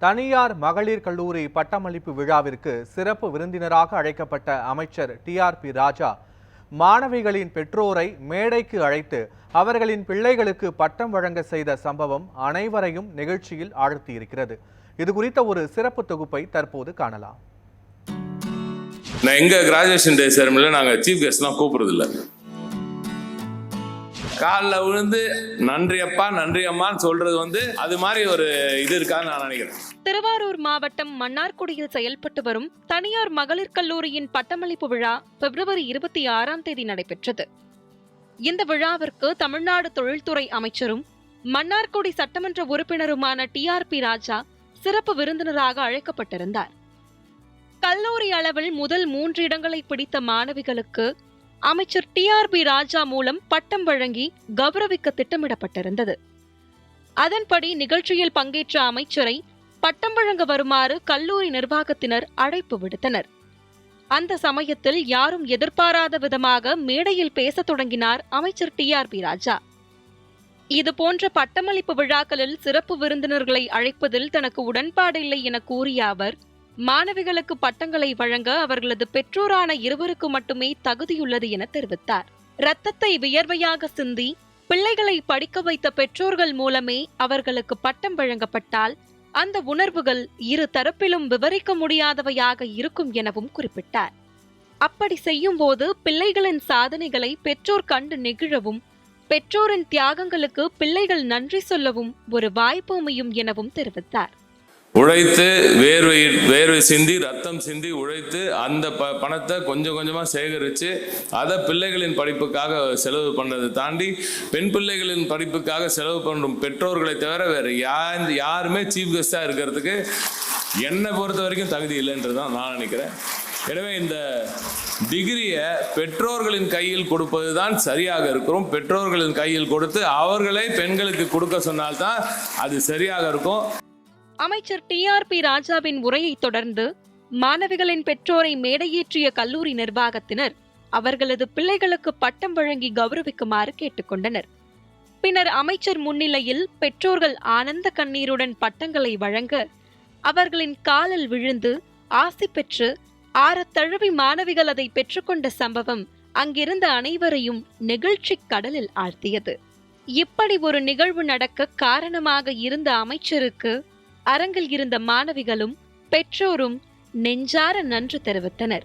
தனியார் மகளிர் கல்லூரி பட்டமளிப்பு விழாவிற்கு சிறப்பு விருந்தினராக அழைக்கப்பட்ட அமைச்சர் டிஆர்பி ராஜா மாணவிகளின் பெற்றோரை மேடைக்கு அழைத்து அவர்களின் பிள்ளைகளுக்கு பட்டம் வழங்க செய்த சம்பவம் அனைவரையும் நிகழ்ச்சியில் ஆழ்த்தியிருக்கிறது. இது குறித்த ஒரு சிறப்பு தொகுப்பை தற்போது காணலாம். எங்க கிராஜுவேஷன் டே செரமனில நாங்க சீஃப் கெஸ்ட்லாம் கூப்பிடுறதில்ல. காலில் விழுந்து நன்றி அப்பா நன்றி அம்மான்னு சொல்றது அது மாதிரி ஒரு இது இருக்கான்னு நான் நினைக்கிறேன். திருவாரூர் மாவட்டம் மன்னார்குடியில் செயல்பட்டு வரும் தனியார் மகளிர் கல்லூரியின் பட்டமளிப்பு விழா பிப்ரவரி 26 நடைபெற்றது. இந்த விழாவிற்கு தமிழ்நாடு தொழில்துறை அமைச்சரும் மன்னார்குடி சட்டமன்ற உறுப்பினருமான டிஆர்பி ராஜா சிறப்பு விருந்தினராக அழைக்கப்பட்டிருந்தார். கல்லூரி அளவில் முதல் 3 இடங்களை பிடித்த மாணவிகளுக்கு அமைச்சர் டிஆர்பி ராஜா மூலம் பட்டம் வழங்கி கௌரவிக்க திட்டமிடப்பட்டிருந்தது. அதன்படி நிகழ்ச்சியில் பங்கேற்ற அமைச்சரை பட்டம் வழங்க வருமாறு கல்லூரி நிர்வாகத்தினர் அழைப்பு விடுத்தனர். அந்த சமயத்தில் யாரும் எதிர்பாராத விதமாக மேடையில் பேசத் தொடங்கினார் அமைச்சர் டிஆர்பி ராஜா. இதுபோன்ற பட்டமளிப்பு விழாக்களில் சிறப்பு விருந்தினர்களை அழைப்பதில் தனக்கு உடன்பாடில்லை என கூறிய அவர், மாணவிகளுக்கு பட்டங்களை வழங்க அவர்களது பெற்றோரான இருவருக்கு மட்டுமே தகுதியுள்ளது என தெரிவித்தார். இரத்தத்தை வியர்வையாக சிந்தி பிள்ளைகளை படிக்க வைத்த பெற்றோர்கள் மூலமே அவர்களுக்கு பட்டம் வழங்கப்பட்டால் அந்த உணர்வுகள் இரு தரப்பிலும் விவரிக்க முடியாதவையாக இருக்கும் எனவும் குறிப்பிட்டார். அப்படி செய்யும் போது பிள்ளைகளின் சாதனைகளை பெற்றோர் கண்டு நெகிழவும், பெற்றோரின் தியாகங்களுக்கு பிள்ளைகள் நன்றி சொல்லவும் ஒரு வாய்ப்பு அமையும் எனவும் தெரிவித்தார். உழைத்து வேர்வை சிந்தி ரத்தம் சிந்தி உழைத்து அந்த பணத்தை கொஞ்சம் கொஞ்சமாக சேகரித்து அதை பிள்ளைகளின் படிப்புக்காக செலவு பண்ணுறதை தாண்டி பெண் பிள்ளைகளின் படிப்புக்காக செலவு பண்ணும் பெற்றோர்களை தவிர வேறு யாருமே சீஃப் கெஸ்டாக இருக்கிறதுக்கு என்னை பொறுத்த வரைக்கும் தகுதி இல்லைன்றது தான் நான் நினைக்கிறேன். எனவே இந்த டிகிரியை பெற்றோர்களின் கையில் கொடுப்பது தான் சரியாக இருக்கும். பெற்றோர்களின் கையில் கொடுத்து அவர்களே பெண்களுக்கு கொடுக்க சொன்னால்தான் அது சரியாக இருக்கும். அமைச்சர் டிஆர்பி ராஜாவின் உரையை தொடர்ந்து மாணவிகளின் பெற்றோரை மேடையேற்றிய கல்லூரி நிர்வாகத்தினர் அவர்களது பிள்ளைகளுக்கு பட்டம் வழங்கி கௌரவிக்குமாறு கேட்டுக்கொண்டனர். பின்னர் அமைச்சர் முன்னிலையில் பெற்றோர்கள் ஆனந்த கண்ணீருடன் பட்டங்களை வழங்க அவர்களின் காலில் விழுந்து ஆசி பெற்று ஆறத் தழுவி மாணவிகள் அதை பெற்றுக்கொண்ட சம்பவம் அங்கிருந்த அனைவரையும் நெகிழ்ச்சி கடலில் ஆழ்த்தியது. இப்படி ஒரு நிகழ்வு நடக்க காரணமாக இருந்த அமைச்சருக்கு அரங்கில் இருந்த மாணவிகளும் பெற்றோரும் நெஞ்சார நன்றி தெரிவித்தனர்.